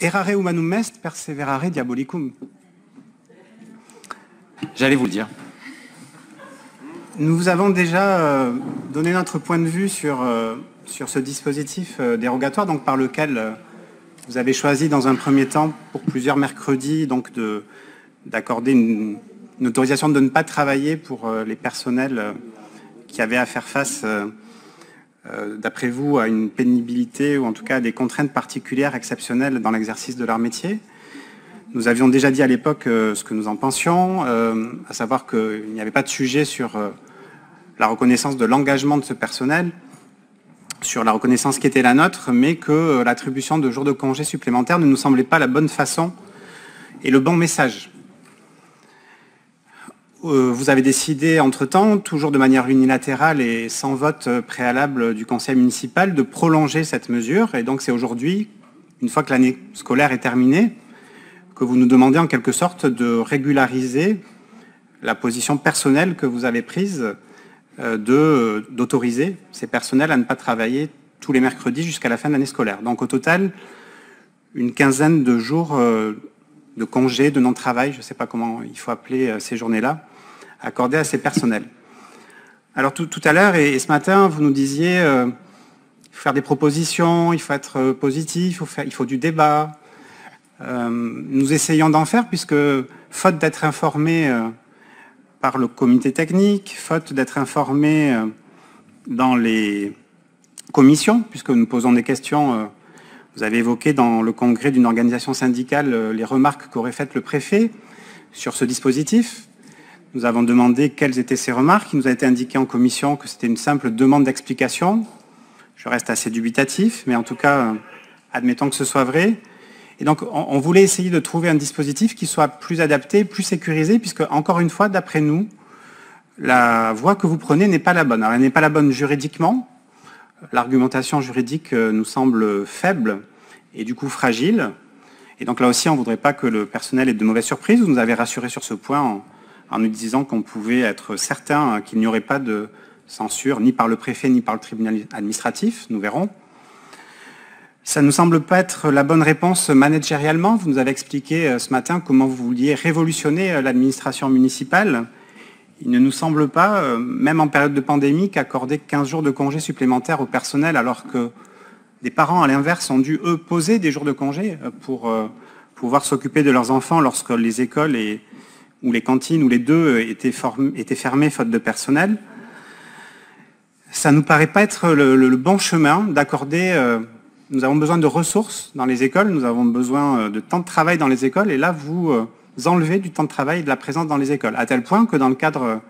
Errare humanum est, perseverare diabolicum. J'allais vous le dire. Nous vous avons déjà donné notre point de vue sur ce dispositif dérogatoire, donc par lequel vous avez choisi dans un premier temps, pour plusieurs mercredis, donc d'accorder une autorisation de ne pas travailler pour les personnels qui avaient à faire face, d'après vous, à une pénibilité ou en tout cas à des contraintes particulières, exceptionnelles dans l'exercice de leur métier. Nous avions déjà dit à l'époque ce que nous en pensions, à savoir qu'il n'y avait pas de sujet sur la reconnaissance de l'engagement de ce personnel, sur la reconnaissance qui était la nôtre, mais que l'attribution de jours de congé supplémentaires ne nous semblait pas la bonne façon et le bon message. Vous avez décidé entre-temps, toujours de manière unilatérale et sans vote préalable du conseil municipal, de prolonger cette mesure. Et donc c'est aujourd'hui, une fois que l'année scolaire est terminée, que vous nous demandez en quelque sorte de régulariser la position personnelle que vous avez prise d'autoriser ces personnels à ne pas travailler tous les mercredis jusqu'à la fin de l'année scolaire. Donc au total, une quinzaine de jours de congés, de non-travail, je ne sais pas comment il faut appeler ces journées-là, accordées à ces personnels. Alors tout à l'heure et ce matin, vous nous disiez il faut faire des propositions, il faut être positif, il faut du débat. Nous essayons d'en faire puisque, faute d'être informés par le comité technique, faute d'être informés dans les commissions, puisque nous posons des questions, vous avez évoqué dans le congrès d'une organisation syndicale les remarques qu'aurait faites le préfet sur ce dispositif. Nous avons demandé quelles étaient ces remarques. Il nous a été indiqué en commission que c'était une simple demande d'explication. Je reste assez dubitatif, mais en tout cas, admettons que ce soit vrai. Et donc, on voulait essayer de trouver un dispositif qui soit plus adapté, plus sécurisé, puisque, encore une fois, d'après nous, la voie que vous prenez n'est pas la bonne. Alors, elle n'est pas la bonne juridiquement. L'argumentation juridique nous semble faible et du coup fragile. Et donc là aussi, on ne voudrait pas que le personnel ait de mauvaises surprises. Vous nous avez rassuré sur ce point en nous disant qu'on pouvait être certain qu'il n'y aurait pas de censure, ni par le préfet, ni par le tribunal administratif. Nous verrons. Ça ne nous semble pas être la bonne réponse managérialement. Vous nous avez expliqué ce matin comment vous vouliez révolutionner l'administration municipale. Il ne nous semble pas, même en période de pandémie, qu'accorder 15 jours de congés supplémentaires au personnel, alors que des parents, à l'inverse, ont dû, eux, poser des jours de congés pour pouvoir s'occuper de leurs enfants lorsque les écoles ou les cantines, ou les deux, étaient fermées faute de personnel. Ça ne nous paraît pas être le bon chemin d'accorder... Nous avons besoin de ressources dans les écoles, nous avons besoin de temps de travail dans les écoles, et là, vous enlevez du temps de travail et de la présence dans les écoles, à tel point que dans le cadre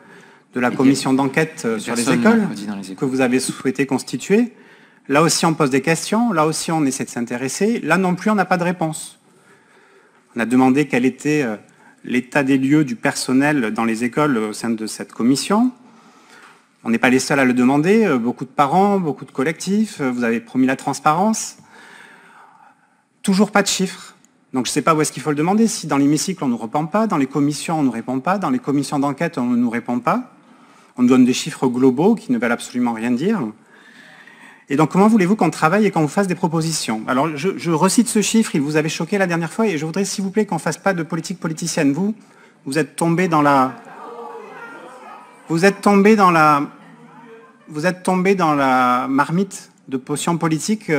de la commission d'enquête sur les écoles, que vous avez souhaité constituer, là aussi on pose des questions, là aussi on essaie de s'intéresser, là non plus on n'a pas de réponse. On a demandé quel était l'état des lieux du personnel dans les écoles au sein de cette commission. On n'est pas les seuls à le demander, beaucoup de parents, beaucoup de collectifs, vous avez promis la transparence. Toujours pas de chiffres. Donc je ne sais pas où est-ce qu'il faut le demander. Si dans l'hémicycle on ne nous répond pas, dans les commissions on ne nous répond pas, dans les commissions d'enquête on ne nous répond pas. On nous donne des chiffres globaux qui ne veulent absolument rien dire. Et donc comment voulez-vous qu'on travaille et qu'on vous fasse des propositions? Alors je recite ce chiffre, il vous avait choqué la dernière fois, et je voudrais s'il vous plaît qu'on ne fasse pas de politique politicienne. Vous êtes tombé dans la... Vous êtes tombé dans la marmite de potions politiques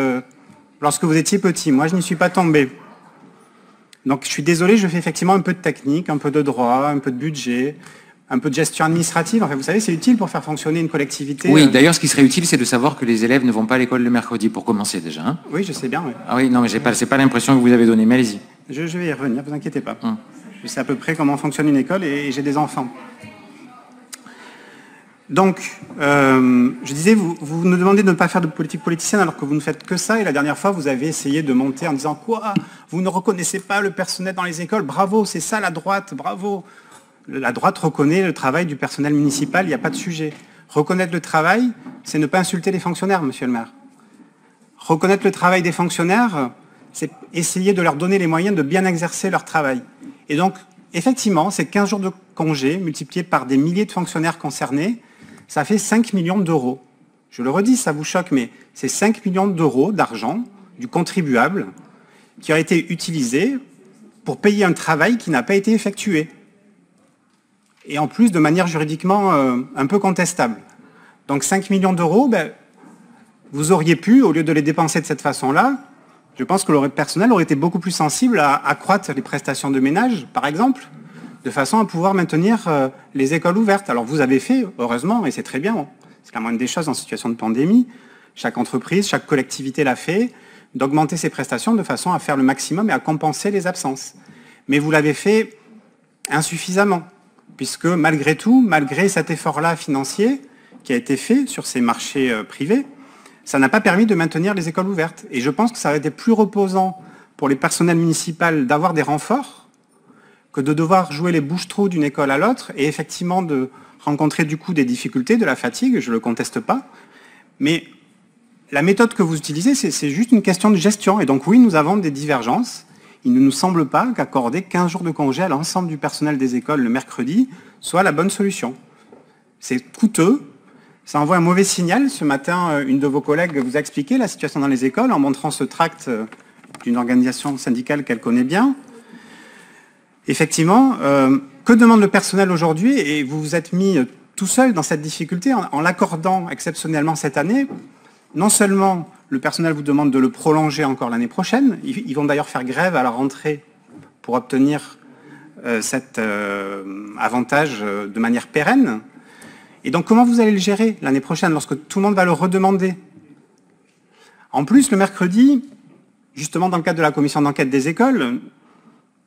lorsque vous étiez petit. Moi, je n'y suis pas tombé. Donc, je suis désolé, je fais effectivement un peu de technique, un peu de droit, un peu de budget, un peu de gestion administrative. Enfin, vous savez, c'est utile pour faire fonctionner une collectivité. Oui, d'ailleurs, ce qui serait utile, c'est de savoir que les élèves ne vont pas à l'école le mercredi, pour commencer déjà. Hein. Oui, je sais bien. Oui. Ah oui, non, mais c'est pas l'impression que vous avez donnée, mais allez-y. Je vais y revenir, ne vous inquiétez pas. Je sais à peu près comment fonctionne une école et j'ai des enfants. Donc, je disais, vous nous demandez de ne pas faire de politique politicienne alors que vous ne faites que ça. Et la dernière fois, vous avez essayé de monter en disant « Quoi ? Vous ne reconnaissez pas le personnel dans les écoles ? Bravo, c'est ça la droite, bravo !» La droite reconnaît le travail du personnel municipal, il n'y a pas de sujet. Reconnaître le travail, c'est ne pas insulter les fonctionnaires, monsieur le maire. Reconnaître le travail des fonctionnaires, c'est essayer de leur donner les moyens de bien exercer leur travail. Et donc, effectivement, ces 15 jours de congé multipliés par des milliers de fonctionnaires concernés, ça fait 5 millions d'euros. Je le redis, ça vous choque, mais c'est 5 millions d'euros d'argent du contribuable qui a été utilisé pour payer un travail qui n'a pas été effectué. Et en plus, de manière juridiquement un peu contestable. Donc 5 millions d'euros, vous auriez pu, au lieu de les dépenser de cette façon-là, je pense que le personnel aurait été beaucoup plus sensible à accroître les prestations de ménage, par exemple, de façon à pouvoir maintenir les écoles ouvertes. Alors vous avez fait, heureusement, et c'est très bien, c'est la moindre des choses en situation de pandémie, chaque entreprise, chaque collectivité l'a fait, d'augmenter ses prestations de façon à faire le maximum et à compenser les absences. Mais vous l'avez fait insuffisamment, puisque malgré tout, malgré cet effort-là financier qui a été fait sur ces marchés privés, ça n'a pas permis de maintenir les écoles ouvertes. Et je pense que ça aurait été plus reposant pour les personnels municipaux d'avoir des renforts que de devoir jouer les bouches-trous d'une école à l'autre et effectivement de rencontrer du coup des difficultés, de la fatigue, je ne le conteste pas. Mais la méthode que vous utilisez, c'est juste une question de gestion. Et donc oui, nous avons des divergences. Il ne nous semble pas qu'accorder 15 jours de congé à l'ensemble du personnel des écoles le mercredi soit la bonne solution. C'est coûteux. Ça envoie un mauvais signal. Ce matin, une de vos collègues vous a expliqué la situation dans les écoles en montrant ce tract d'une organisation syndicale qu'elle connaît bien. Effectivement, que demande le personnel aujourd'hui? Et vous vous êtes mis tout seul dans cette difficulté en l'accordant exceptionnellement cette année. Non seulement le personnel vous demande de le prolonger encore l'année prochaine, ils vont d'ailleurs faire grève à la rentrée pour obtenir cet avantage de manière pérenne. Et donc comment vous allez le gérer l'année prochaine lorsque tout le monde va le redemander? En plus, le mercredi, justement dans le cadre de la commission d'enquête des écoles,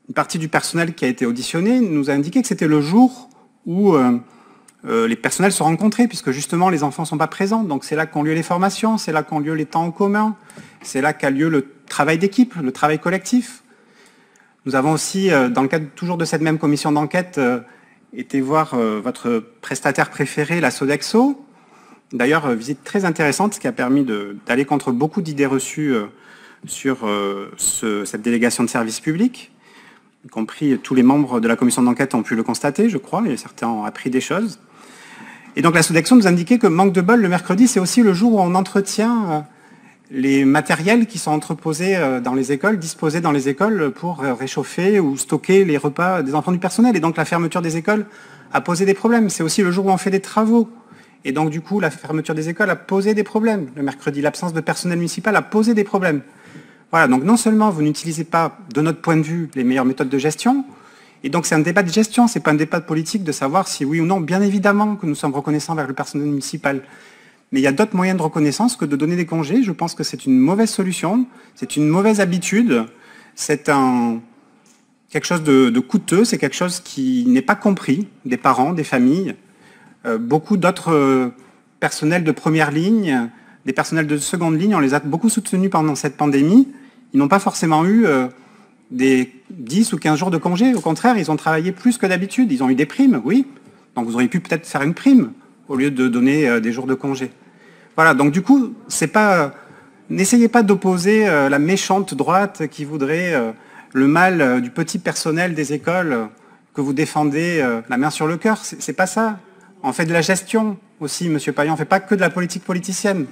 une partie du personnel qui a été auditionné nous a indiqué que c'était le jour où les personnels se rencontraient, puisque justement les enfants ne sont pas présents. Donc c'est là qu'ont lieu les formations, c'est là qu'ont lieu les temps en commun, c'est là qu'a lieu le travail d'équipe, le travail collectif. Nous avons aussi, dans le cadre toujours de cette même commission d'enquête, été voir votre prestataire préféré, la Sodexo. D'ailleurs, visite très intéressante, ce qui a permis d'aller contre beaucoup d'idées reçues sur cette délégation de service public, y compris tous les membres de la commission d'enquête ont pu le constater, je crois, et certains ont appris des choses. Et donc la Sodexo nous indiquait que manque de bol, le mercredi, c'est aussi le jour où on entretient les matériels qui sont entreposés dans les écoles, disposés dans les écoles pour réchauffer ou stocker les repas des enfants du personnel. Et donc la fermeture des écoles a posé des problèmes. C'est aussi le jour où on fait des travaux. Et donc du coup, la fermeture des écoles a posé des problèmes. Le mercredi, l'absence de personnel municipal a posé des problèmes. Voilà, donc non seulement vous n'utilisez pas, de notre point de vue, les meilleures méthodes de gestion, et donc c'est un débat de gestion, c'est pas un débat politique de savoir si oui ou non, bien évidemment que nous sommes reconnaissants vers le personnel municipal. Mais il y a d'autres moyens de reconnaissance que de donner des congés. Je pense que c'est une mauvaise solution, c'est une mauvaise habitude, c'est quelque chose de coûteux, c'est quelque chose qui n'est pas compris des parents, des familles. Beaucoup d'autres personnels de première ligne, des personnels de seconde ligne, on les a beaucoup soutenus pendant cette pandémie. Ils n'ont pas forcément eu des 10 ou 15 jours de congé. Au contraire, ils ont travaillé plus que d'habitude. Ils ont eu des primes, oui. Donc vous auriez pu peut-être faire une prime au lieu de donner des jours de congé. Voilà, donc du coup, n'essayez pas d'opposer la méchante droite qui voudrait le mal du petit personnel des écoles que vous défendez la main sur le cœur. C'est pas ça. On fait de la gestion aussi, Monsieur Payan. On ne fait pas que de la politique politicienne.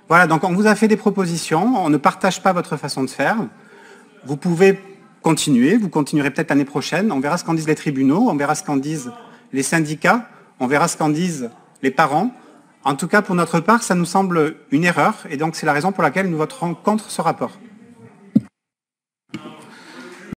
Voilà, donc on vous a fait des propositions. On ne partage pas votre façon de faire. Vous pouvez continuer. Vous continuerez peut-être l'année prochaine. On verra ce qu'en disent les tribunaux. On verra ce qu'en disent les syndicats. On verra ce qu'en disent les parents. En tout cas, pour notre part, ça nous semble une erreur. Et donc, c'est la raison pour laquelle nous voterons contre ce rapport.